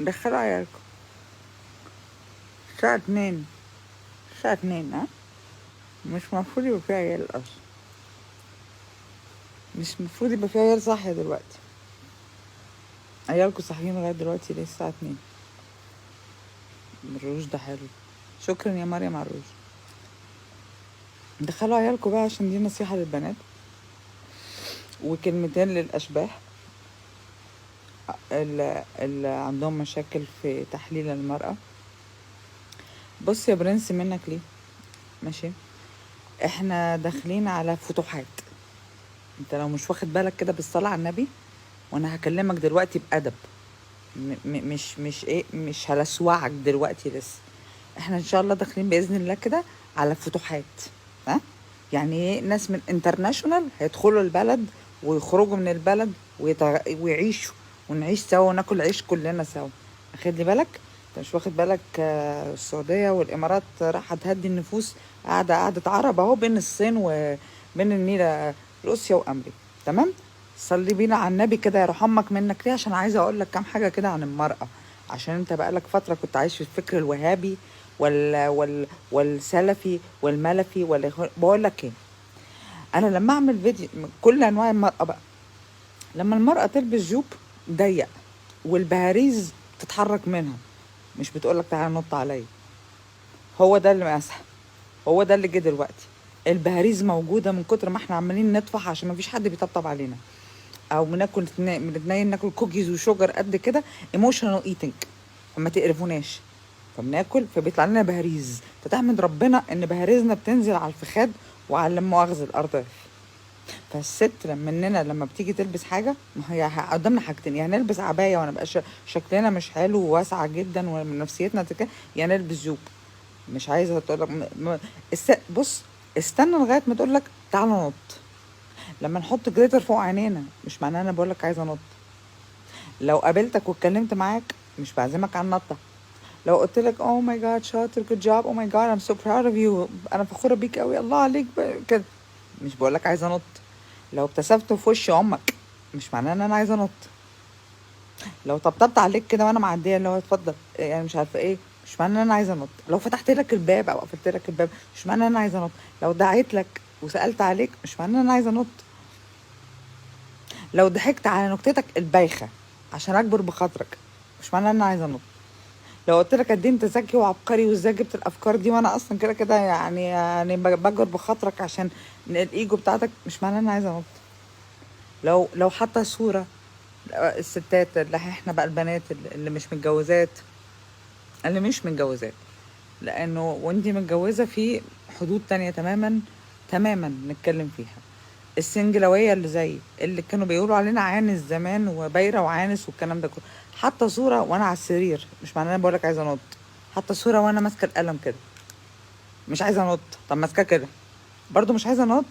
دخلوا عيالكم الساعة 2. الساعة 2 ها، مش مفروض يبقى في عيال اصلا، مش مفروض يبقى في عيال صاحية دلوقتي. عيالكم صاحيين لغاية دلوقتي ليه الساعة 2؟ الروج ده حلو، شكرا يا مريم على الروج. دخلوا عيالكم بقى عشان دي نصيحة للبنات وكلمتين للأشباح اللي عندهم مشاكل في تحليل المرأة. بص يا برنس، منك ليه؟ ماشي، احنا داخلين على فتوحات. انت لو مش واخد بالك كده بالصلاة على النبي، وانا هكلمك دلوقتي بأدب، مش هلسوعك دلوقتي لسه. احنا ان شاء الله داخلين بإذن الله كده على فتوحات. ها، يعني ايه؟ ناس من انترناشونال هيدخلوا البلد ويخرجوا من البلد ويعيشوا، ونعيش سوا وناكل عيش كلنا سوا. اخد لي بالك؟ انت مش واخد بالك؟ السعودية والامارات راح تهدي النفوس، قاعدة عرب اهو بين الصين وبين النيل، روسيا وامريكا. تمام. صلي بينا على النبي كده يروح امك منك ليه، عشان عايزه اقول لك كام حاجه كده عن المراه. عشان انت بقالك فتره كنت عايش في الفكر الوهابي والسلفي والملفي بقول لك ايه، انا لما اعمل فيديو كل انواع المراه بقى، لما المراه تلبس جوب ضيق والبهاريز تتحرك منها، مش بتقولك تعالى نط عليا، هو ده اللي مسح، هو ده اللي جه دلوقتي. البهاريز موجوده من كتر ما احنا عمالين نطفح عشان ما فيش حد بيطبطب علينا، او بنتنين ناكل كوكيز وشوجر قد كده، ايموشنال ايتنج، فما تقرفوناش. فبناكل فبيطلع لنا بهاريز، فتحمد ربنا ان بهاريزنا بتنزل على الفخاد وعلى مؤاخذة الارض. فالست لما بتيجي تلبس حاجه، ما هي قدامنا حاجتين: يا نلبس عبايه وانا بقى شكلنا مش حلو وواسعه جدا ونفسيتنا تكه، يا نلبس جوب. مش عايزه تقول لك بص، استنى لغايه ما تقول لك تعالى نط. لما نحط جليتر فوق عينينا مش معناه انا بقول لك عايزه انط. لو قابلتك واتكلمت معاك مش بعزمك على النطه. لو قلت لك اوه ماي جاد شاطر جود جوب، اوه ماي جاد ام سو براود اوف يو، انا فخوره بيك قوي الله عليك كده، مش بقول لك عايزه انط. لو ابتسمت في وش امك مش معناه ان انا عايزه انط. لو طبطبت عليك كده وانا معديه اللي هو اتفضل يعني مش عارفه ايه، مش معناه ان انا عايزه انط. لو فتحت لك الباب او قفلت لك الباب مش معناه ان انا عايزه انط. لو دعيت لك وسالت عليك مش معناه ان انا عايزه انط. لو ضحكت على نكتتك البايخه عشان اكبر بخاطرك مش معناه ان انا عايزه انط. لو قلت لك قد ايه انت ذكي وعبقري وازاي جبت الافكار دي وانا اصلا كده كده يعني بجر بخاطرك عشان الايجو بتاعتك مش معناه ان انا عايزه انط. لو حتى صوره الستات اللي احنا بقى البنات اللي مش متجوزات، لانه وانتي متجوزه في حدود تانية تماما تماما نتكلم فيها. السنجلويه اللي زي اللي كانوا بيقولوا علينا عانس زمان وبايره وعانس والكلام ده كله، حتى صوره وانا على السرير مش معناه انا بقولك عايزه انط. حتى صوره وانا ماسكه القلم كده مش عايزه انط. طب ماسكاه كده برضو مش عايزه انط.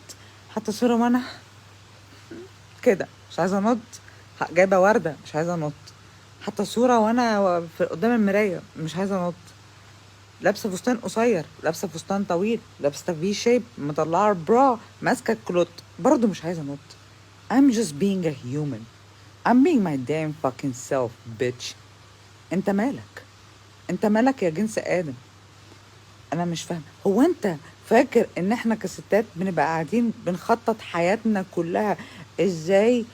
حتى صوره وانا كده مش عايزه انط. جايبه ورده مش عايزه انط. حتى صوره وانا في قدام المرايه مش عايزه انط. لابسه فستان قصير، لابسه فستان طويل، لابسه في شيب، مطلعه برا، ماسكه الكلوت، برضه مش عايزه انط. I'm just being a human. I'm being my damn fucking self bitch. انت مالك؟ انت مالك يا جنس ادم؟ انا مش فاهمه. هو انت فاكر ان احنا كستات بنبقى قاعدين بنخطط حياتنا كلها ازاي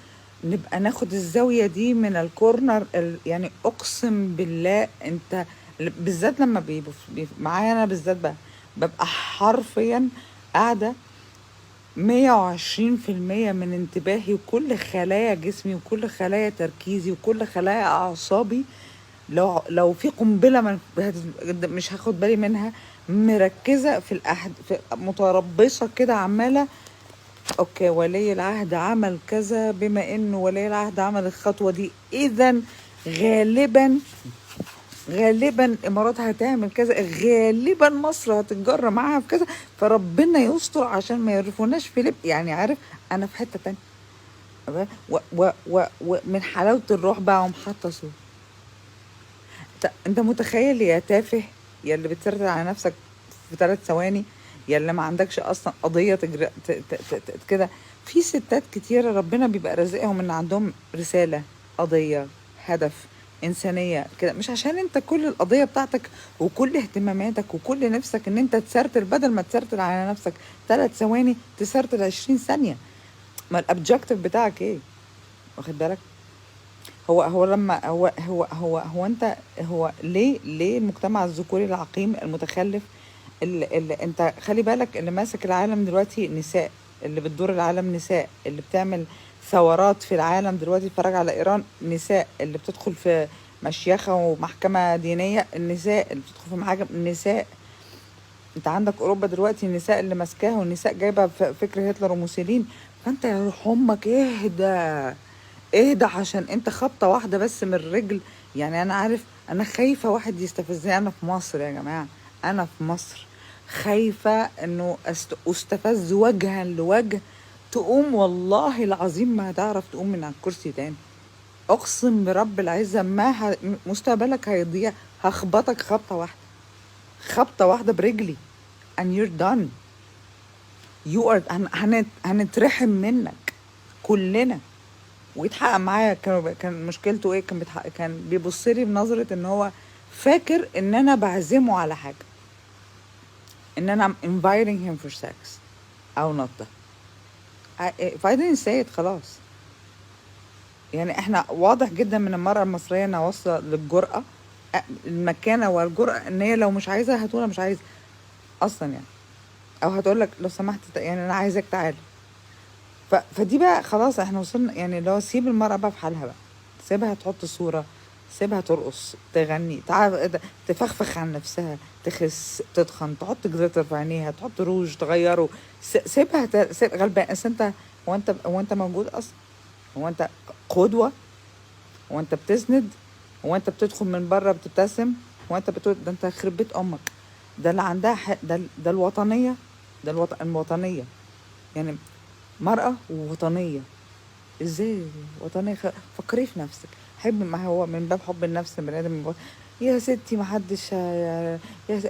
نبقى ناخد الزاويه دي من الكورنر يعني اقسم بالله انت بالذات لما معايا انا بالذات بقى ببقى حرفيا قاعده 120% من انتباهي وكل خلايا جسمي وكل خلايا تركيزي وكل خلايا اعصابي. لو في قنبله مش هاخد بالي منها، مركزه في متربصه كده عماله. اوكي، ولي العهد عمل كذا، بما انه ولي العهد عمل الخطوه دي اذا غالبا غالبا الامارات هتعمل كذا، غالبا مصر هتتجرى معاها في كذا، فربنا يستر عشان ما يعرفوناش في يعني عارف انا في حته تانية. ومن حلاوه الروح بقى ومحطه صوت. انت متخيل يا تافه، يا اللي بتسرد على نفسك في 3 ثواني، يا اللي ما عندكش اصلا قضيه كده. في ستات كتيره ربنا بيبقى رازقهم ان عندهم رساله، قضيه، هدف، انسانيه كده، مش عشان انت كل القضيه بتاعتك وكل اهتماماتك وكل نفسك ان انت تسرتل، بدل ما تسرتل على نفسك 3 ثواني تسرتل 20 ثانيه. ما الابجكتيف بتاعك ايه؟ واخد بالك؟ هو لما هو انت، هو ليه المجتمع الذكوري العقيم المتخلف، اللي انت خلي بالك اللي ماسك العالم دلوقتي نساء، اللي بتدور العالم نساء، اللي بتعمل ثورات في العالم دلوقتي، اتفرج على ايران، نساء، اللي بتدخل في مشيخة ومحكمة دينية، النساء اللي بتدخل في محاكم، النساء. انت عندك اوروبا دلوقتي النساء اللي ماسكاها، والنساء جايبه فكر هتلر وموسولين. فانت يا روح امك اهدى، اهدى، عشان انت خبطه واحده بس من الرجل. يعني انا عارف، انا خايفه واحد يستفزني. انا في مصر يا جماعه، انا في مصر خايفه انه استفز وجها لوجه، تقوم والله العظيم ما هتعرف تقوم من على الكرسي تاني. اقسم برب العزه ما مستقبلك هيضيع. هخبطك خبطه واحده، خبطه واحده برجلي and you're done. you are هنترحم منك كلنا. ويتحقق معايا. كان مشكلته ايه؟ كان بيبص لي بنظره ان هو فاكر ان انا بعزمه على حاجه، ان انا I'm inviting him for sex او not. if I didn't say it خلاص. يعني احنا واضح جدا من المرأة المصرية انها واصلة للجرأة، المكانة والجرأة، ان هي لو مش عايزة هتقول مش عايزة اصلا يعني، او هتقول لك لو سمحت يعني انا عايزك تعالى. فدي بقى خلاص احنا وصلنا، يعني اللي هو سيب المرأة بقى في حالها بقى، سيبها تحط صورة، سيبها ترقص، تغني، تفخفخ عن نفسها، تخس، تتخن، تحط جليتر في عينيها، تحط روج تغيره. سيبها سيب غلبان. اصل انت، هو انت موجود اصلا؟ هو انت قدوة؟ هو انت بتسند؟ هو انت بتدخل من بره بتبتسم؟ هو انت بتقول ده انت يخرب بيت امك؟ ده اللي عندها ده الوطنية، ده الوطنية يعني، مرأة ووطنية. ازاي وطنية؟ فكري في نفسك. حب، ما هو من باب حب النفس البني ادم يا ستي ما حدش يا س...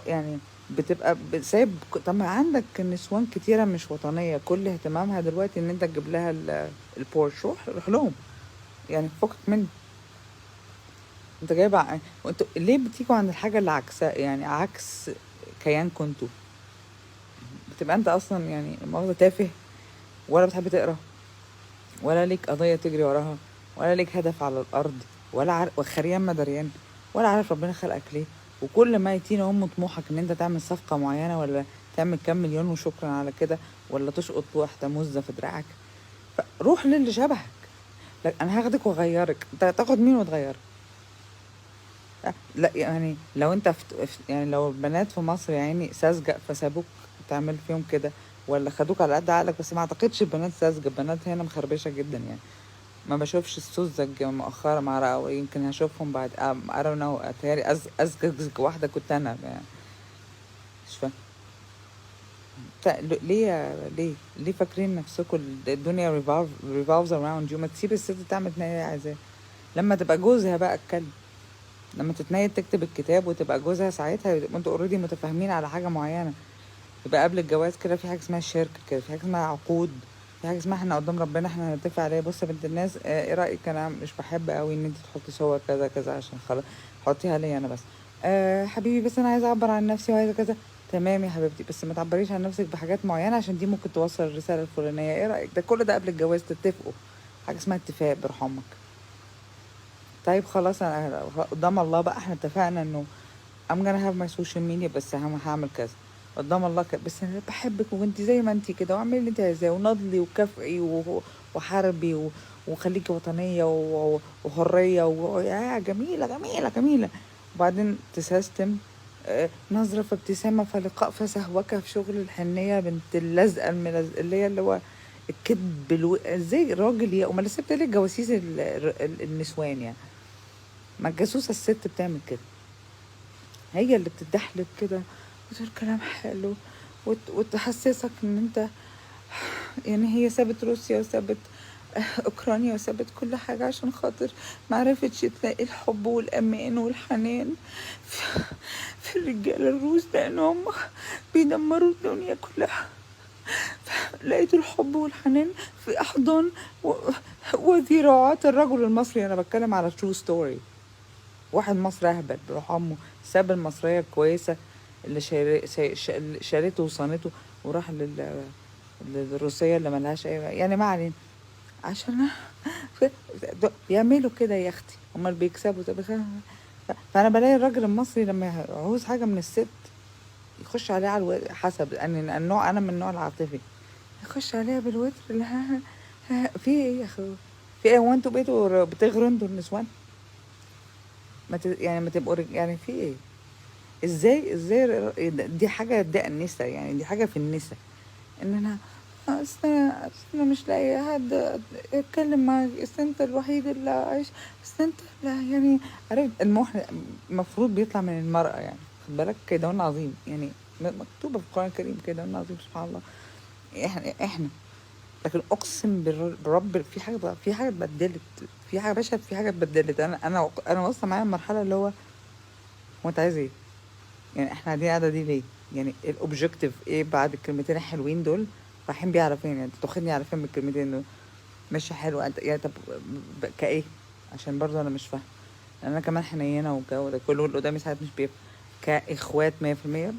يعني بتبقى سايب. طب ما عندك نسوان كتيرة مش وطنية، كل اهتمامها دلوقتي ان انت تجيب لها البورش. روح لهم يعني، فكك منه. انت جايب وانتوا ليه بتيجوا عند الحاجة اللي عكسها، يعني عكس كيان كنتوا؟ بتبقى انت اصلا يعني مؤاخذة تافه، ولا بتحب تقرا، ولا ليك قضية تجري وراها، ولا ليك هدف على الأرض، وخريان مدريان، ولا عارف ربنا خلقك ليه. وكل ما يتينا طموحك ان انت تعمل صفقة معينة، ولا تعمل كام مليون وشكرا على كده، ولا تشقط واحدة مزة في دراعك. فروح للي شبهك. لا انا هاخدك واغيرك، انت تاخد مين وتغيرك؟ لا يعني لو انت يعني لو البنات في مصر يعني ساذجة فسابوك تعمل فيهم كده، ولا خدوك على قد عقلك. بس ما اعتقدش البنات ساذجة، البنات هنا مخربشة جدا يعني. ما بشوفش السذج مؤخرا مع رأى، ويمكن هشوفهم بعد I don't know. اتهيألي أزجج واحدة كنت أنا يعني. مش فاهم ليه فاكرين نفسكم الدنيا revolves around you. ما تسيب الست تعمل اللي هي عايزاه. لما تبقى جوزها بقى اتكلم، لما تتنيل تكتب الكتاب وتبقى جوزها، ساعتها يبقوا انتوا اوريدي متفاهمين على حاجة معينة. يبقى قبل الجواز كده في حاجة اسمها شركة، كده في حاجة اسمها عقود، في حاجة اسمها احنا قدام ربنا احنا هنتفق عليها. بص يا بنت الناس، ايه رأيك؟ انا مش بحب قوي ان انت تحطي صور كذا كذا، عشان خلاص حطيها لي انا بس. حبيبي بس انا عايزة اعبر عن نفسي وعايزة كذا. تمام يا حبيبتي، بس ما تعبريش عن نفسك بحاجات معينة عشان دي ممكن توصل الرسالة الفلانية. ايه رأيك؟ ده كل ده قبل الجواز تتفقوا. حاجة اسمها اتفاق برحمك. طيب خلاص، انا قدام الله بقى احنا اتفقنا انه I'm gonna have my social media، بس هعمل كذا قدام الله بس انا بحبك وانت زي ما انت كده، واعملي اللي انت عايزاه، ونضلي وكافئي وحاربي وخليكي وطنيه وحريه يا جميله جميله جميله. وبعدين تسيستم، نظرة فابتسامة فلقاء فسهوكة في شغل الحنية بنت اللزقة اللي هي اللي هو الكذب ازاي راجل امال سبت ليه جواسيس النسوان يعني؟ ما الجاسوسة الست بتعمل كده، هي اللي بتدحلب كده وتقول كلام حلو وتحسسك ان انت يعني هي سابت روسيا وسابت اوكرانيا وسابت كل حاجة عشان خاطر معرفتش تلاقي الحب والامان والحنان في الرجال الروس، لان هم بيدمروا الدنيا كلها. لقيت الحب والحنان في احضان و... وذراعات الرجل المصري. انا بتكلم على ترو ستوري. واحد مصري اهبل بروح امه، ساب المصريه الكويسه اللي شالته وصانته، وراح للروسيه اللي ملهاش اي يعني، ما علينا. عشان بيعملوا كده يا اختي، امال بيكسبوا فانا بلاقي الراجل المصري لما يعوز حاجه من الست يخش عليها على حسب النوع. انا من النوع العاطفي، يخش عليها بالوتر. لا في ايه يا اخو، في ايه؟ هو انتوا بقيتوا بتغروا انتوا النسوان؟ يعني ما تبقوا يعني في ايه؟ ازاي دي حاجه، ده النساء يعني، دي حاجه في النساء. ان انا أصل أنا مش لاقي حد اتكلم معاك، اصل انت الوحيد اللي عايش، اصل انت لا يعني. عارف المفروض بيطلع من المرأة يعني، خد بالك كيدون عظيم يعني، مكتوبة في القرآن الكريم كيدون عظيم سبحان الله. احنا لكن اقسم بالرب في حاجة في حاجة اتبدلت، في حاجة باشا، في حاجة اتبدلت. انا واصلة معايا المرحلة اللي هو انت عايز ايه؟ يعني احنا قاعدين القعده دي ليه؟ يعني الاوبجيكتيف ايه بعد الكلمتين الحلوين دول؟ رايحين بيه على فين؟ يعني انت تاخدني على فين بالكلمتين دول؟ ماشي حلو انت يعني، طب كايه؟ عشان برضه انا مش فاهم. انا كمان حنينه والجو ده كله، اللي قدامي ساعات مش بيفهم. كاخوات 100%.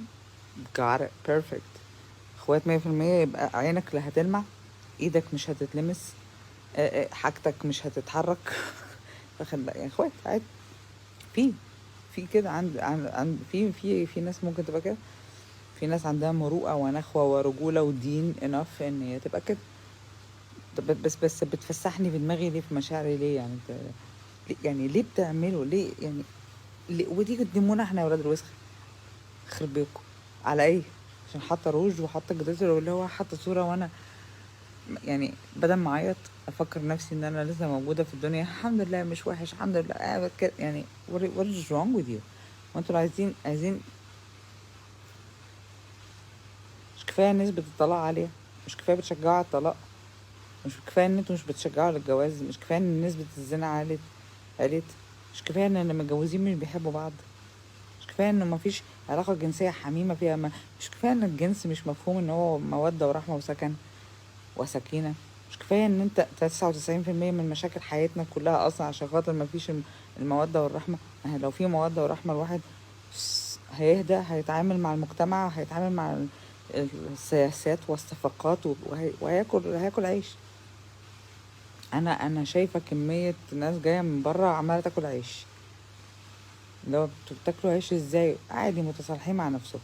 got it perfect. اخوات 100%، يبقى عينك لا هتلمع، ايدك مش هتتلمس، حاجتك مش هتتحرك. واخد بقى يعني اخوات عادي. في في كده في ناس ممكن تبقى كده. في ناس عندها مروءة ونخوة ورجولة ودين enough ان هي تبقى كده. طب بس بتفسحني في دماغي ليه؟ في مشاعري ليه يعني؟ يعني ليه بتعملوا ليه يعني؟ ليه؟ ودي قدمونا احنا يا ولاد الوسخ، يخرب بيكم. على ايه؟ عشان حاطه روج وحاطه جدتر، اللي هو حاطه صوره، وانا يعني بدل ما اعيط افكر نفسي ان انا لسه موجوده في الدنيا، الحمد لله مش وحش، الحمد لله يعني what is wrong with you؟ وانتوا لو عايزين مش كفايه نسبه الطلاق عاليه؟ مش كفايه بتشجعوا على الطلاق؟ مش كفايه ان انتوا مش بتشجعوا للجواز؟ مش كفايه ان نسبه الزنا عالت؟ مش كفايه ان اللي متجوزين مش بيحبوا بعض؟ مش كفايه انه مفيش علاقه جنسيه حميمه فيها مش كفايه ان الجنس مش مفهوم ان هو موده ورحمه وسكن وسكينه؟ مش كفايه ان انت 99% من مشاكل حياتنا كلها اصلا عشان خاطر مفيش الموده والرحمه؟ يعني لو في موده ورحمه، الواحد هيهدى، هيتعامل مع المجتمع، هيتعامل مع السياسات والصفقات، هياكل عيش. انا شايفه كميه ناس جايه من بره عماله تاكل عيش. لو انتوا بتاكلوا عيش ازاي؟ عادي متصالحين مع نفسهم،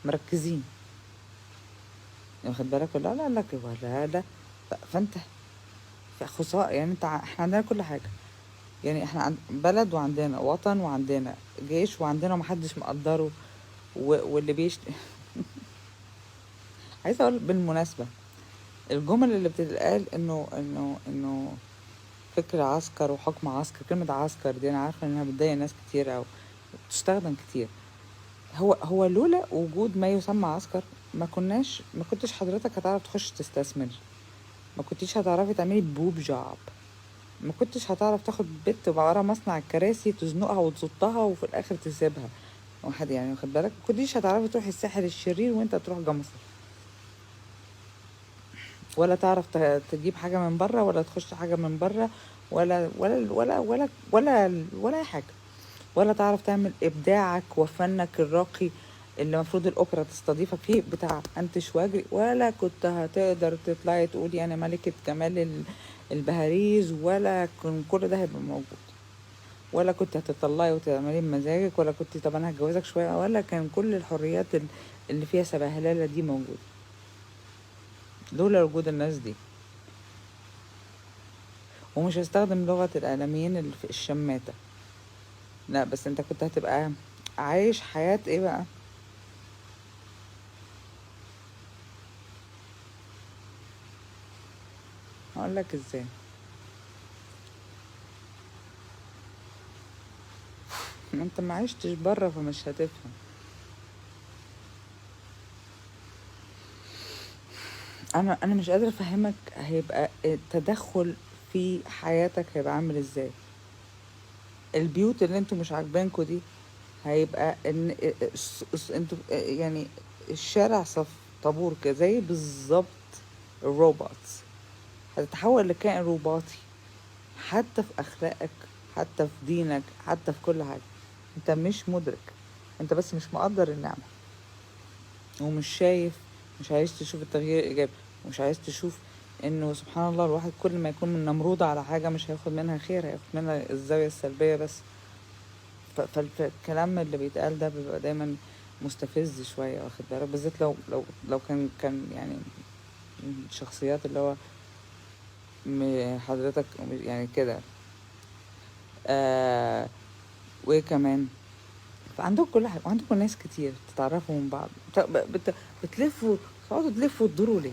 مركزين، واخد بالك؟ لا لا لا ولا لا. فانت في خسارة يعني. احنا عندنا كل حاجه يعني، احنا بلد، وعندنا وطن، وعندنا جيش، وعندنا محدش مقدره واللي عايزه اقول بالمناسبه، الجمل اللي بتتقال انه فكر عسكر وحكم عسكر، كلمة عسكر دي أنا عارفة إنها بتضايق ناس كتير أو بتستخدم كتير. هو لولا وجود ما يسمى عسكر ما كنتش حضرتك هتعرف تخش تستثمر، ما كنتيش هتعرفي تعملي بوب جوب، ما كنتش هتعرف تاخد بنت تبقى ورا مصنع الكراسي تزنقها وتصدها وفي الآخر تسيبها واحد يعني، واخد بالك؟ ما كنتيش هتعرفي تروحي الساحل الشرير وانت تروح جمصة، ولا تعرف تجيب حاجة من بره، ولا تخش حاجة من بره، ولا أي حاجة، ولا تعرف تعمل إبداعك وفنك الراقي اللي المفروض الأوبرا تستضيفك فيه بتاع أنتش واجري، ولا كنت هتقدر تطلعي تقولي أنا ملكة جمال البهاريز، ولا كان كل ده هيبقى موجود، ولا كنت هتطلعي وتعملي بمزاجك، ولا كنت طب أنا هتجوزك شوية، ولا كان كل الحريات اللي فيها سبهللة دي موجودة لولا وجود الناس دي. ومش هستخدم لغة الإعلاميين اللي في الشماتة، لا، بس انت كنت هتبقى عايش حياة ايه بقى؟ هقول لك ازاي. ما انت ما عشتش بره فمش هتفهم. انا مش قادره افهمك هيبقى التدخل في حياتك هيبقى عامل ازاي. البيوت اللي انتوا مش عاجبانكوا دي هيبقى ان انتوا يعني الشارع صف طابور كده زي بالظبط الروبوتس. هتتحول لكائن روبوتي، حتى في اخلاقك، حتى في دينك، حتى في كل حاجه. انت مش مدرك، انت بس مش مقدر النعمه، ومش شايف، مش عايز تشوف التغيير الايجابي، ومش عايز تشوف انه سبحان الله الواحد كل ما يكون من نمرود على حاجه مش هياخد منها خير، هياخد منها الزاويه السلبيه بس. فالكلام اللي بيتقال ده بيبقى دايما مستفز شويه، واخد بالك؟ بالذات لو كان يعني من الشخصيات اللي هو حضرتك يعني كده. آه وايه كمان؟ فعندكم كل حاجه، وعندكم ناس كتير تتعرفوا من بعض، بتلفوا، تقعدوا تلفوا وتدوروا ليه؟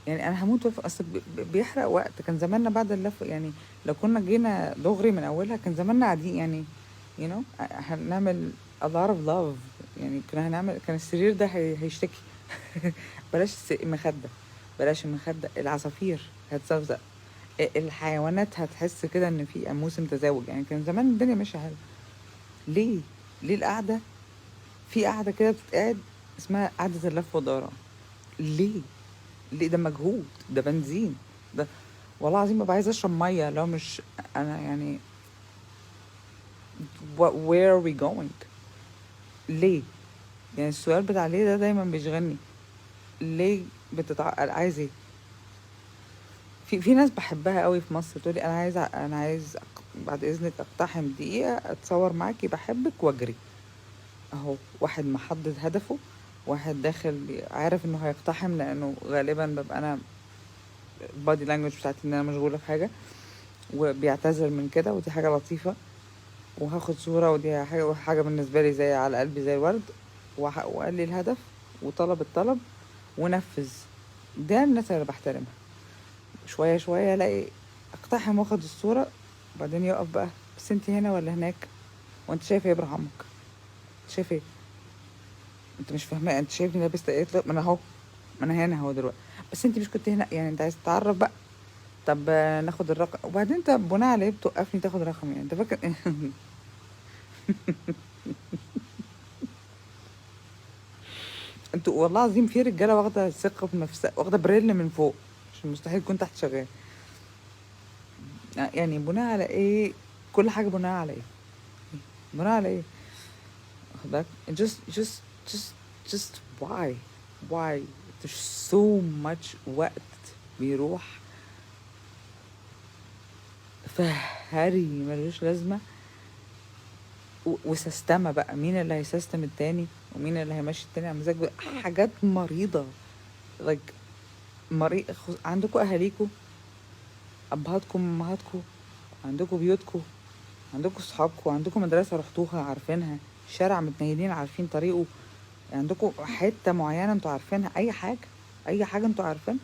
يعني انا هموت اصل بيحرق وقت. كان زماننا بعد اللف يعني، لو كنا جينا دغري من اولها كان زماننا قاعدين يعني هنعمل a lot of love. يعني كنا هنعمل، كان السرير ده هيشتكي. بلاش المخدة، بلاش المخدة، العصافير هتزوزق، الحيوانات هتحس كده ان في موسم تزاوج. يعني كان زمان الدنيا ماشيه حلو. ليه؟ ليه القعده؟ في قعده كده بتتقعد اسمها قعده اللف والدوران. ليه؟ ليه؟ ده مجهود، ده بنزين، ده والله العظيم ببقى عايزه اشرب ميه. لو مش انا يعني where are we going؟ ليه؟ يعني السؤال بتاع ليه ده دايما بيشغلني. ليه عايز ايه؟ في ناس بحبها قوي في مصر تقولي انا عايز بعد اذنك اقتحم دقيقه اتصور معاكي بحبك واجري. اهو واحد محدد هدفه، واحد داخل عارف انه هيقتحم، لانه غالبا ببقى انا البادي لانجوج بتاعتي ان انا مشغوله في حاجه، وبيعتذر من كده، ودي حاجه لطيفه. وهاخد صوره، ودي حاجه بالنسبه لي زي على قلبي زي الورد. وقال لي الهدف، وطلب الطلب، ونفذ. ده الناس اللي بحترمها. شويه شويه الاقي اقتحم واخد الصوره، وبعدين يقف بقى، بس انت هنا ولا هناك؟ وانت شايف ايه برحمك؟ شايف ايه؟ انت مش فاهمه؟ انت شايفني لابس ايه؟ ما انا اهو، ما انا هنا اهو دلوقتي. بس انت مش كنت هنا؟ يعني انت عايز تتعرف بقى؟ طب ناخد الرقم، وبعدين انت بناء على ايه بتوقفني تاخد رقم؟ يعني انت فاكر إيه؟ انتوا والله العظيم في رجاله واخده ثقه في نفسها، واخده بريل من فوق، عشان مستحيل يكون تحت شغال. يعني بناء على ايه؟ كل حاجه بناء على ايه؟ بناء على ايه؟ واخد بالك؟ just why there's so much وقت بيروح فهري ملوش لازمه. وسستمة بقى، مين اللي هيسستم التاني، ومين اللي هيمشي التاني على مزاج حاجات مريضة. like عندكم اهاليكم، ابهاتكم، امهاتكم، عندكم بيوتكم، عندكم صحابكم، عندكم مدرسة رحتوها عارفينها، شارع متنيلين عارفين طريقه، عندكم حتة معينة انتوا عارفينها، اي حاجة، اي حاجة انتوا عارفينها.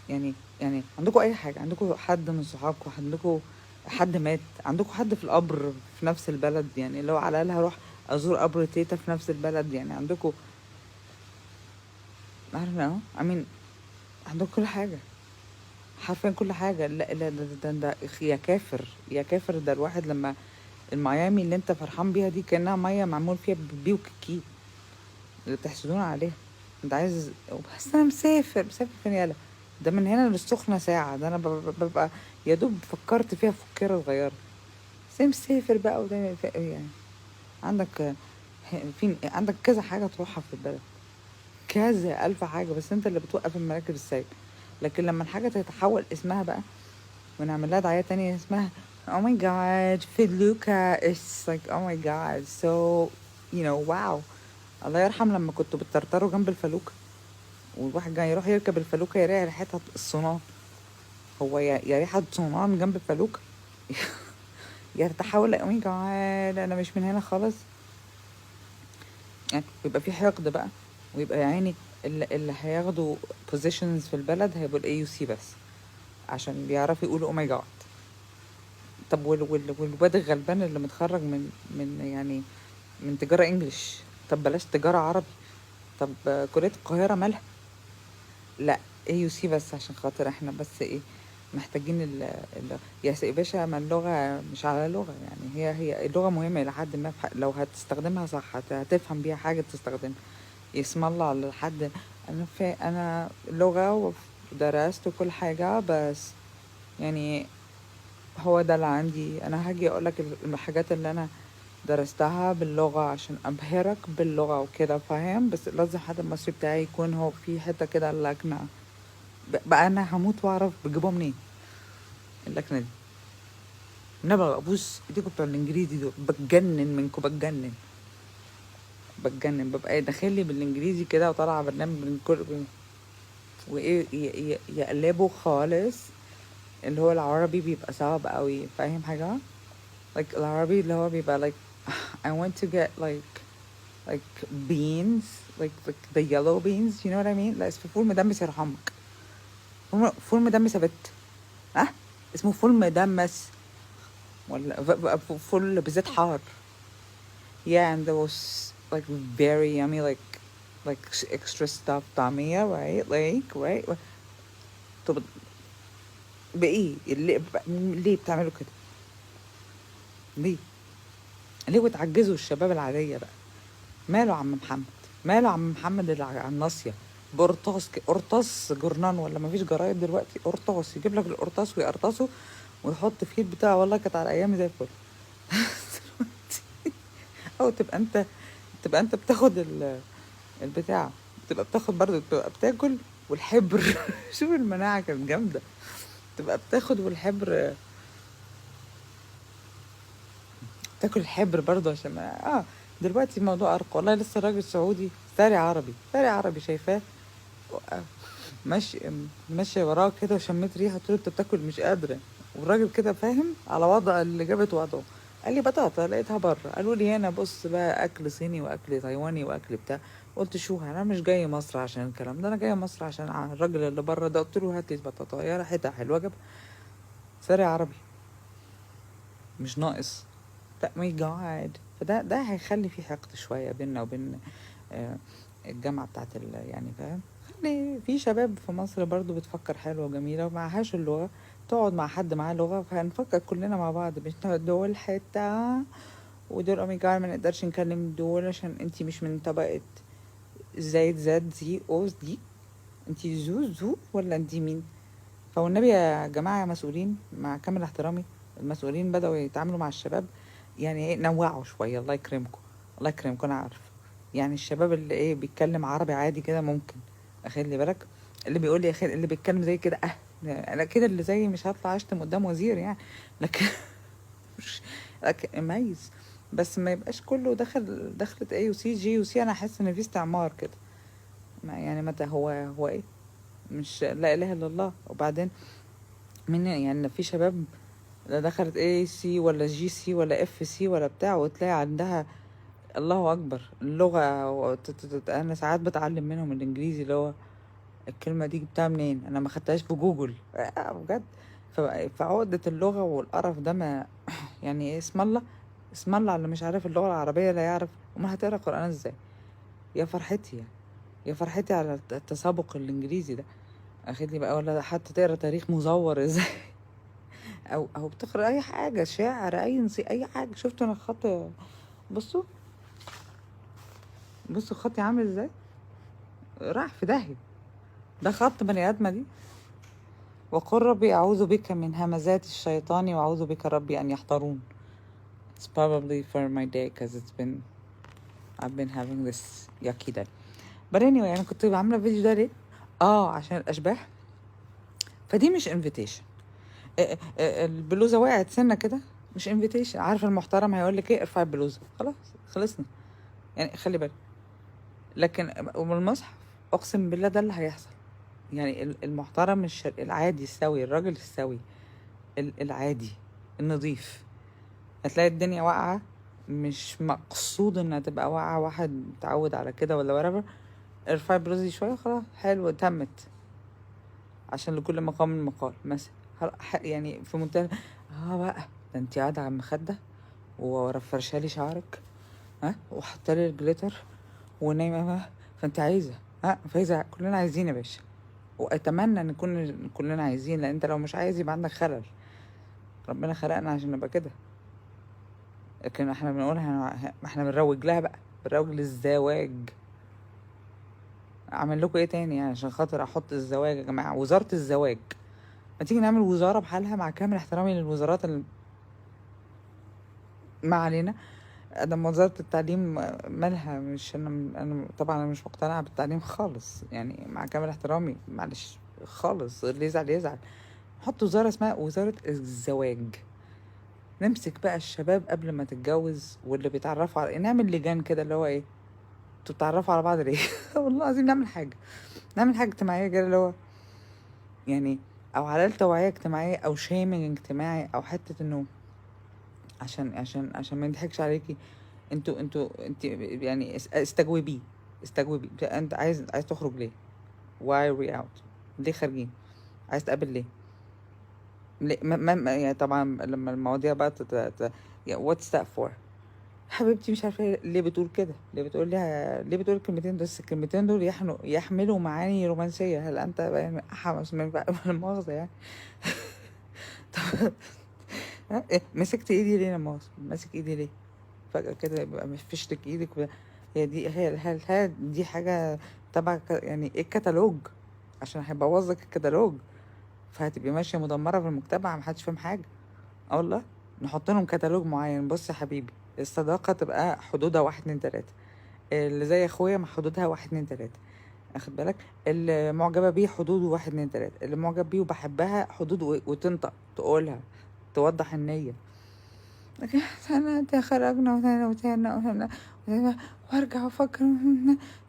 يعني عندكم اي حاجة، عندكم حد من صحابكم، عندكم حد مات، عندكم حد في القبر في نفس البلد، يعني لو على الاقل هروح ازور قبر تيتا في نفس البلد. يعني عندكم، عارفة اهو امين، عندكم كل حاجة، حرفيا كل حاجة. لا لا، ده يا كافر يا كافر. ده الواحد لما الميامي اللي انت فرحان بيها دي كأنها مية معمول فيها بيبي وكيكي، اللي بتحسدونا عليها. انت عايز، بس انا مسافر فين؟ يالا، ده من هنا للسخنة ساعة، ده انا ببقى يا دوب فكرت فيها فكرة صغيرة. بس أنا مسافر بقى، وده يعني عندك عندك كذا حاجة تروحها في البلد، كذا ألف حاجة، بس انت اللي بتوقف المراكب السايق. لكن لما الحاجة تتحول اسمها بقى، ونعمل لها دعاية تانية اسمها oh my god فيدلوكا. it's like oh my god so wow. الله يرحم لما كنتوا بتطرطروا جنب الفلوكة، والواحد جاي يروح يركب الفلوكة يلاقي ريحتها الصنان. هو يا ريحة صنان جنب الفلوكة. يا تتحول oh my god انا مش من هنا خالص. يعني بيبقى في حقد بقى، ويبقى يا عيني اللي هياخدوا positions في البلد هيبقوا الاي يو سي بس، عشان بيعرفوا يقولوا oh my god. طب والواد الغلبان اللي متخرج من يعني من تجارة انجليش، طب بلاش تجارة عربي، طب كلية القاهرة مالها؟ لا اي يو سي بس، عشان خاطر احنا بس ايه محتاجين يا باشا، ما اللغة مش على لغة. يعني هي اللغة مهمة إلى حد ما، لو هتستخدمها صح هتفهم بيها حاجة تستخدمها. اسم الله على حد. انا لغة ودرست وكل حاجة، بس يعني هو ده اللي عندي. انا هاجي اقولك الحاجات اللي انا درستها باللغة عشان ابهرك باللغة وكده، فاهم؟ بس لازم حد المصري بتاعي يكون هو في حتة كده اللكنة. بقى انا هموت واعرف بجيبه منين اللكنة دي. انا بقى ابوس ايديكم بتوع الانجليزي دول، بتجنن منكم، بتجنن. ببقى داخلي بالانجليزي كده وطالعه برنامج من كل وايه يقلبوا خالص. اللي هو العربي بيبقى صعب قوي، فاهم حاجه؟ like العربي اللي هو بيبقى like I want to get like beans, like the yellow beans, you know what I mean. لا اسمه فول مدمس يرحمك. فول مدمس يا بت. ها اسمه فول مدمس ولا فول بزيت حار. Yeah, and there was like very yummy, like extra stuffed طعمية, right? Right. طب بإيه؟ ليه بتعملوا كده؟ ليه؟ ليه بتعجزوا الشباب العادية بقى؟ ماله عم محمد؟ ماله عم محمد اللي على الناصية؟ بقرطاس قرطاس جرنان ولا مفيش جرايد دلوقتي؟ قرطاس يجيب لك القرطاس ويقرطسه ويحط فيه البتاع. والله كانت على أيامي زي الفل. أو تبقى أنت بتاخد البتاع، تبقى بتاخد برضه، تبقى بتاكل والحبر. شوف المناعة كانت جامدة. تبقى بتاخد والحبر، تاكل الحبر برضه عشان دلوقتي الموضوع أرقى. والله لسه راجل سعودي ثري عربي شايفاه ماشي ماشي وراه كده وشميت ريحة، قلت له انت بتاكل مش قادرة. والراجل كده فاهم على وضع اللي جابت وضعه. قال لي بطاطا لقيتها بره. قالوا لي هنا بص بقى اكل صيني واكل تايواني واكل بتاع. قلت شو انا مش جاي مصر عشان الكلام ده، انا جاي مصر عشان الراجل اللي بره ده. قلت له هات لي بطاطا يا ريحتها حلوه، جاب ثري عربي مش ناقص. لا ماي جاد. فده هيخلي في حقد شويه بيننا وبين آه، الجامعه بتاعت يعني فاهم. خلي في شباب في مصر برضو بتفكر حلوه وجميله ومعهاش اللغه، تقعد مع حد معاه لغه فهنفكر كلنا مع بعض. مش دول حته ودول اوميجا ما نقدرش نكلم دول عشان انتي مش من طبقه زايد زاد زي اوز دي. انتي زو ولا انتي مين؟ فوالنبي يا جماعة يا مسؤولين، مع كامل احترامي، المسؤولين بدأوا يتعاملوا مع الشباب يعني ايه، نوعوا شوية. الله يكرمكم، الله يكرمكم. انا عارف يعني الشباب اللي ايه بيتكلم عربي عادي كده ممكن اخلي بالك. اللي بيقول لي اللي بيتكلم زي كده انا كده اللي زي مش هطلع اشتم قدام وزير يعني. لكن مش لكن ميز. بس ما يبقاش كله دخلت ايه وسي جي وسي. انا احس ان في استعمار كده. يعني متى هو ايه؟ مش لا اله الا الله. وبعدين من يعني في شباب لا دخلت اي سي ولا جي سي ولا اف سي ولا بتاع وتلاقي عندها الله اكبر اللغه انا ساعات بتعلم منهم الانجليزي اللي هو الكلمه دي جبتها منين، انا ما خدتهاش في جوجل بجد. فعقده اللغه والقرف ده ما يعني ايه. اسم الله على اللي مش عارف اللغه العربيه لا يعرف. امال هتقرا قران ازاي؟ يا فرحتي يعني. يا فرحتي على التسابق الانجليزي ده. اخد لي بقى ولا حتى تقرا تاريخ مزور ازاي؟ او بتقرا اي حاجه شعر اي حاجه. شفتوا انا خط؟ بصوا بصوا خطي عامل ازاي، راح في داهيه. ده خط بني ادمه دي. وقل ربي اعوذ بك من همزات الشيطان واعوذ بك ربي ان يحضرون. It's probably for my day cause I've been having this yucky day. But anyway انا كنت عامله فيديو ده ليه؟ عشان الاشباح. فدي مش invitation. البلوزه وقعت سنه كده مش invitation. عارفه المحترم هيقول لك ايه؟ ارفعي البلوزه خلاص خلصنا يعني. خلي بالك. لكن والمصحف اقسم بالله ده اللي هيحصل. يعني المحترم العادي السوي، الراجل السوي العادي النظيف، هتلاقي الدنيا واقعة. مش مقصود انها تبقى واقعة، واحد متعود على كده ولا ورابر. ارفعي بروزي شوية خلاص حلو تمت. عشان لكل مقام مقال مثلا. يعني في منتهى بقى ده انتي قاعدة على المخدة ورفرشالي شعرك وحطالي الجليتر ونايمة فانت عايزة فايزة. كلنا عايزين يا باشا. واتمنى ان نكون كلنا عايزين، لان انت لو مش عايز يبقى عندك خلل. ربنا خلقنا عشان نبقى كده. لكن احنا بنقول احنا بنروج لها بقى، بنروج للزواج. اعمل لكم ايه تاني يعني عشان خاطر احط الزواج يا جماعه؟ وزاره الزواج، ما تيجي نعمل وزاره بحالها، مع كامل احترامي للوزارات ما علينا. ادم وزاره التعليم مالها؟ مش انا طبعا انا مش مقتنعه بالتعليم خالص يعني، مع كامل احترامي معلش خالص، اللي يزعل يزعل. نحط وزاره اسمها وزاره الزواج، نمسك بقى الشباب قبل ما تتجوز واللي بيتعرفوا على، نعمل لجان كده اللي هو ايه، انتوا بتتعرفوا على بعض ليه؟ والله العظيم نعمل حاجه، نعمل حاجه اجتماعيه كده اللي هو يعني، او على الاقل توعيه اجتماعيه او شيمنج اجتماعي، او حته انه عشان ما نضحكش عليكي، انت يعني استجوبيه، استجوبي انت عايز تخرج ليه؟ why are we out؟ ليه خارجين؟ عايز تقابل ليه؟ ليه يعني طبعا لما المواضيع بقى يعني what's that for؟ حبيبتي مش عارفه ليه بتقول كده، ليه بتقول لها، ليه بتقول الكلمتين دول؟ بس الكلمتين دول يحملوا معاني رومانسيه، هل انت يعني حمس من بقى من المؤاخذه يعني؟ طب إيه؟ مسكت ايدي ليه لما ماسك ايدي ليه فجأة كده يبقى مفيش لك ايدك هي دي، هل دي حاجة تبع يعني ايه الكتالوج؟ عشان هيبوظ لك الكتالوج، فهتبقي ماشية مدمرة في المجتمع، محدش فاهم حاجة. اه والله، نحط لهم كتالوج معين. بص يا حبيبي، الصداقة تبقى حدودها واحد اتنين تلاتة، اللي زي اخويا مع حدودها واحد اتنين تلاتة، اخد بالك؟ اللي معجبة بيه حدوده واحد اتنين تلاتة، اللي معجب بيه وبحبها حدود وتنطق تقولها، توضح النية. لكن احنا خرجنا وتهنا وارجع افكر.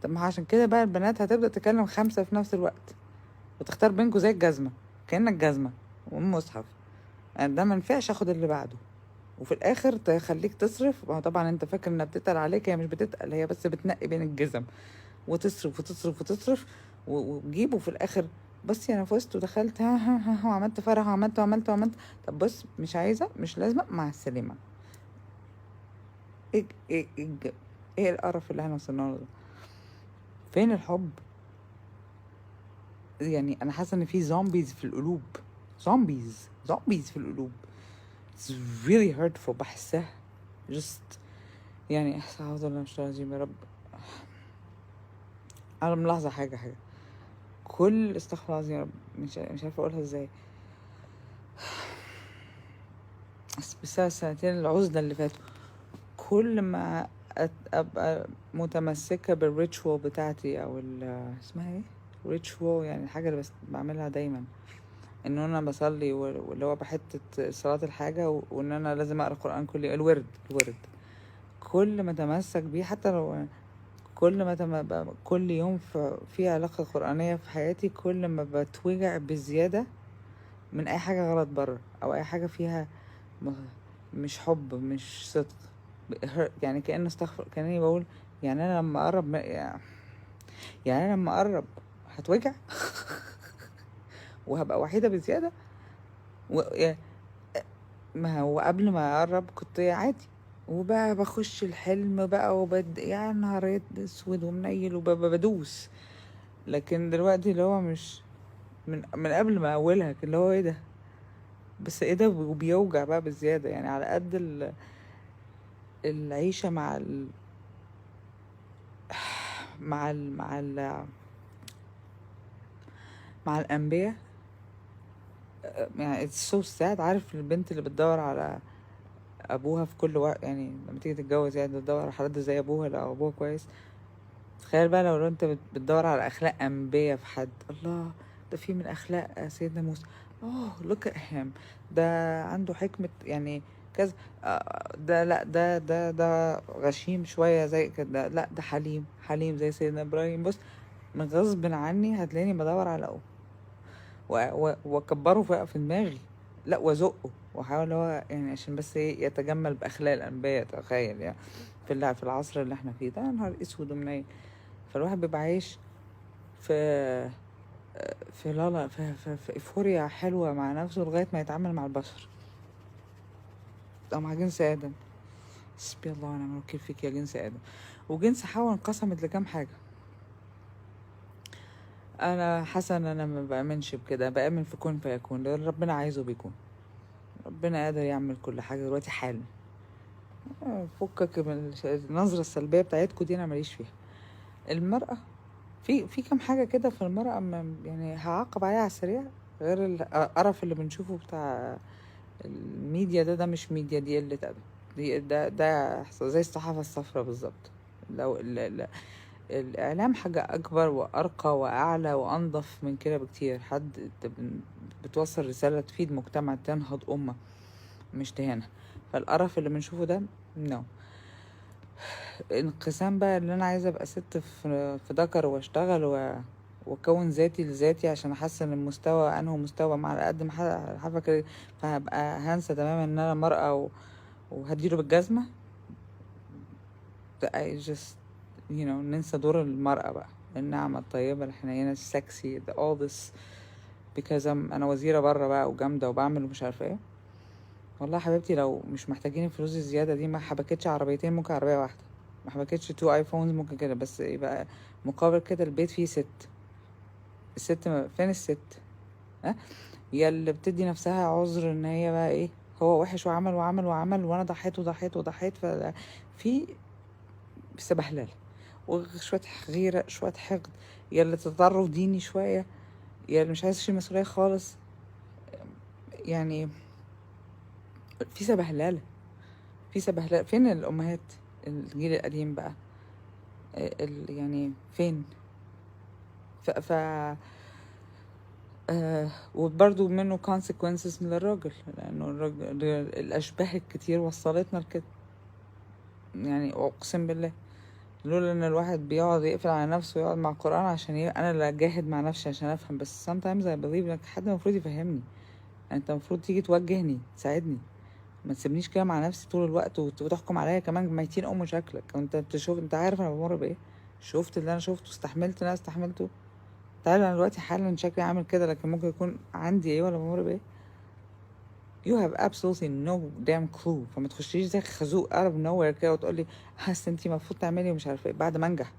طب ما عشان كده بقى البنات هتبدأ تكلم خمسة في نفس الوقت، وتختار بينكوا زي الجزمة، كأنك جزمة والمصحف، يعني ده منفعش اخد اللي بعده، وفي الاخر تخليك تصرف. ما طبعا انت فاكر انها بتتقل عليك، هي مش بتتقل، هي بس بتنقي بين الجزم، وتصرف وتصرف وتصرف وتجيب، وفي الاخر بصي انا فزت ودخلت وعملت فرح وعملت. طب بص، مش عايزه، مش لازمه، مع السلامه. ايه ايه ايه ايه القرف اللي احنا وصلنا له ده؟ فين الحب؟ يعني انا حاسه ان في زومبيز في القلوب، زومبيز في القلوب. It's really hurtful، بحسها just يعني اعوذ بالله من الشيطان الرجيم يا رب. انا ملاحظه حاجه، كل استغفر الله العظيم يا رب، مش عارفه اقولها ازاي، بس السنتين العزله اللي فاتوا، كل ما ابقى متمسكه بالريتشوال بتاعتي، او اسمها ايه، ريتشوال يعني الحاجه اللي بس بعملها دايما، ان انا بصلي واللي هو بحته صلاه الحاجه، وان انا لازم اقرا قران كل يوم، الورد كل ما اتمسك بيه، حتى لو كل ما كل يوم في علاقه قرانيه في حياتي، كل ما بتوجع بزياده من اي حاجه غلط بره، او اي حاجه فيها م- مش حب، مش صدق، يعني كأن استغفر، كأني بقول يعني انا لما اقرب يعني انا لما اقرب هتوجع وهبقى وحيدة بزيادة ما هو قبل ما اقرب كنت عادي، وبقى بخش الحلم بقى يا نهار اسود ومنيل وبدوس. لكن دلوقتي اللي هو مش من قبل ما اولها اللي هو ايه ده، بس ايه ده، وبيوجع بقى بزيادة يعني، على قد العيشة مع ال مع ال مع الأنبياء. يعني it's so sad. عارف البنت اللي بتدور على أبوها في كل وقت، يعني لما تيجي تتجوز يعني بتدور على حد زي أبوها، لو أبوها كويس. تخيل بقى لو أنت بتدور على أخلاق أنبياء في حد، الله، ده في من أخلاق سيدنا موسى، اوه look at him، ده عنده حكمة يعني كذا. ده لا، ده غشيم شوية زي كده، لا ده حليم زي سيدنا إبراهيم. بص، من غصب عني هتلاقيني بدور على واكبره في دماغي، لا وازقه واحاول هو يعني عشان بس ايه، يتجمل باخلاق الانبياء. تخيل يعني في العصر اللي احنا فيه ده، يا نهار اسود ومنيل. فالواحد بيبقى عايش في لالا في ايفوريا حلوه مع نفسه لغايه ما يتعامل مع البشر او مع جنس ادم. حسبي الله ونعم الوكيل فيك يا جنس ادم. وجنس حواء انقسمت لكام حاجه. انا حاسه ان انا ما بامنش بكده، بامن في كون فيكون، اللي ربنا عايزه بيكون. ربنا قادر يعمل كل حاجه دلوقتي حالا. فكك من النظرة السلبية بتاعتكم دي، انا ماليش فيها. المرأة في كام حاجة كده في المرأة يعني هعاقب عليها على السريع، غير القرف اللي بنشوفه بتاع الميديا ده مش ميديا، دي قلة أدب. ده زي الصحافة الصفراء بالظبط. لو الإعلام حاجة أكبر وأرقى وأعلى وأنظف من كده بكتير. بتوصل رسالة تفيد مجتمع، تنهض أمة، مش تهانة. فالقرف اللي بنشوفه ده نو. انقسام بقى اللي أنا عايزة أبقى ست في ذكر وأشتغل وأكون ذاتي لذاتي عشان أحسن المستوى، أنه مستوى مع قد ما حفك، فهبقى هنسى تماما إن أنا مرأة وهديله بالجزمة. I just ننسى دور المرأة بقى، الناعمة الطيبة الحنينة السكسي all this because أنا وزيرة برا بقى وجامدة وبعمل ومش عارفة ايه. والله حبيبتي لو مش محتاجين الفلوس الزيادة دي ما حبكتش عربيتين، ممكن عربية واحدة. ما حبكتش 2 ايفونز ممكن كده، بس يبقى مقابل كده البيت فيه ست. فين الست؟ ها؟ هي اللي بتدي نفسها عذر ان هي بقى ايه، هو وحش وعمل وعمل وعمل وانا ضحيت وضحيت وضحيت. في سبهلله وشوية غيرة، شوية حقد، يا اللي تطرف ديني شوية، يا اللي مش عايز يشيل مسؤولية خالص. يعني في سبهلله، في سبهلله. فين الأمهات الجيل القديم بقى؟ يعني فين؟ ف وبرضو منه consequences للراجل، لأنه الراجل الأشباه الكتير وصلتنا لكده. يعني أقسم بالله لولا ان الواحد بيقعد يقفل على نفسه ويقعد مع القرآن عشان انا اللي اجاهد مع نفسي عشان افهم. بس sometimes I believe لك حد المفروض يفهمني. انت المفروض تيجي توجهني، تساعدني، ما تسيبنيش كده مع نفسي طول الوقت وتحكم عليا كمان ميتين شكلك. انت تشوف، انت عارف انا بمر بايه، شفت اللي انا شفته، استحملت اللي انا استحملته. تعالى انا دلوقتي حالا شكلي عامل كده، لكن ممكن يكون عندي ايه ولا بمر بايه. you have absolutely no damn clue. فما تخشيش زي خازوق out of nowhere كده وتقولي حاسه انتي المفروض تعملي ومش عارفه ايه بعد ما انجح،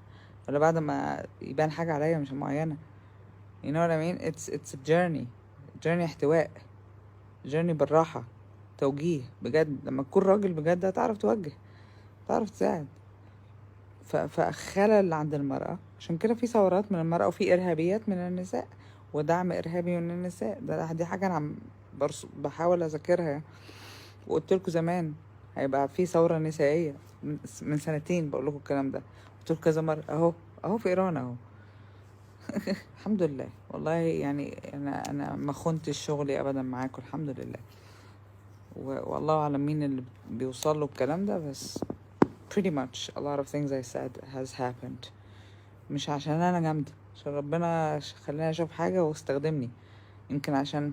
ولا بعد ما يبان حاجه عليا مش معينه. you know what I mean. it's a journey احتواء، journey بالراحه، توجيه بجد. لما تكون راجل بجد هتعرف توجه، تعرف تساعد. فخلل عند المرأة. عشان كده في ثورات من المرأة وفي إرهابيات من النساء ودعم إرهابي من النساء. دي حاجة أنا بحاول أذاكرها. وقلت لكم زمان هيبقى في ثورة نسائية من سنتين، بقول لكم الكلام ده، قلت لكم كذا مرة. أهو في إيران أهو. الحمد لله والله. يعني أنا ما خنتش شغلي أبدا معاكم، الحمد لله. والله أعلم مين اللي بيوصل له الكلام ده، بس pretty much a lot of things I said has happened. مش عشان أنا جامدة، عشان ربنا خلاني أشوف حاجة واستخدمني. يمكن عشان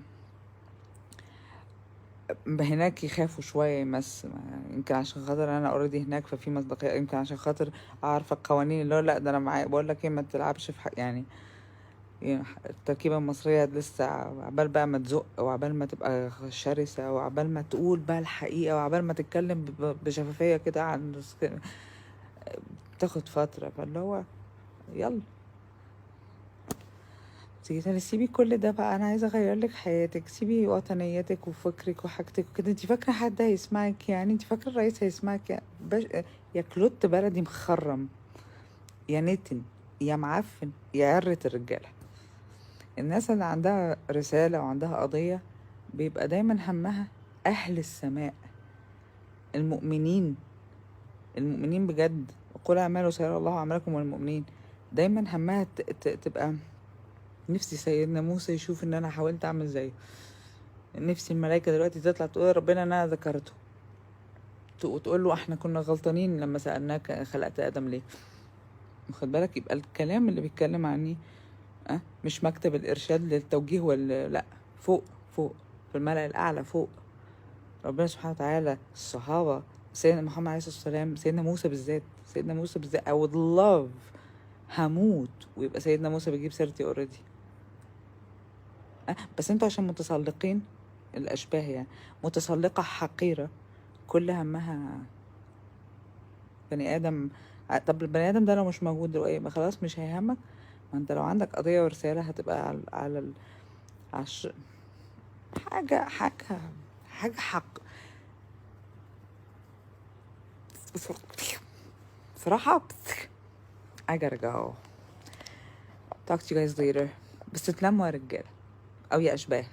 هناك يخافوا شوية يمكن عشان خاطر أنا already هناك ففي مصداقية. يمكن عشان خاطر أعرف القوانين اللي هو لأ ده أنا معايا. بقول لك إيه، ما تلعبش في يعني التركيبة المصرية لسه عبال بقى ما تزق، وعبال ما تبقى شرسة، وعبال ما تقول بقى الحقيقة، وعبال ما تتكلم بشفافية كده عن تاخد فترة. فاللي هو يلا تيجي سيبي كل ده بقى، انا عايزه اغير لك حياتك. سيبي وطنيتك وفكرك وحاجتك وكده. انت فاكره حد هيسمعك؟ يعني انت فاكره الرئيس هيسمعك؟ يا كلوت بلدي مخرم، يا نتن، يا معفن، يا عرة الرجاله. الناس اللي عندها رساله وعندها قضيه بيبقى دايما همها اهل السماء، المؤمنين بجد. وقل اعملوا سيرى الله اعمالكم والمؤمنين. دايما همها تبقى نفسي سيدنا موسى يشوف ان انا حاولت اعمل زيه. نفسي الملائكة دلوقتي تطلع تقول يا ربنا ان انا ذكرته، وتقول له احنا كنا غلطانين لما سألناك خلقت ادم ليه. واخد بالك؟ يبقى الكلام اللي بيتكلم عني مش مكتب الارشاد للتوجيه لا، فوق في الملأ الاعلى فوق. ربنا سبحانه وتعالى، الصحابة، سيدنا محمد عليه الصلاة والسلام، سيدنا موسى بالذات I would love هموت ويبقى سيدنا موسى بيجيب سيرتي already. بس انتوا عشان متسلقين، الاشباه يعني متسلقة حقيرة كل همها بني ادم. طب البني ادم ده لو مش موجود دلوقتي يبقى خلاص مش هيهمك. ما انت لو عندك قضية ورسالة هتبقى على حاجة حق. صراحة I gotta go. talk to you guys later. بس اتلموا يا رجاله او يا اشباه،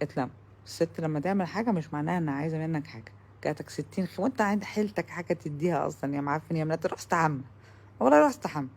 اتلموا. الست لما تعمل حاجه مش معناها انها عايزه منك حاجه. جاتك 60 وانت عند حيلتك حاجه تديها اصلا يا معفن يا منات، روح استحمى والله، روح استحمى.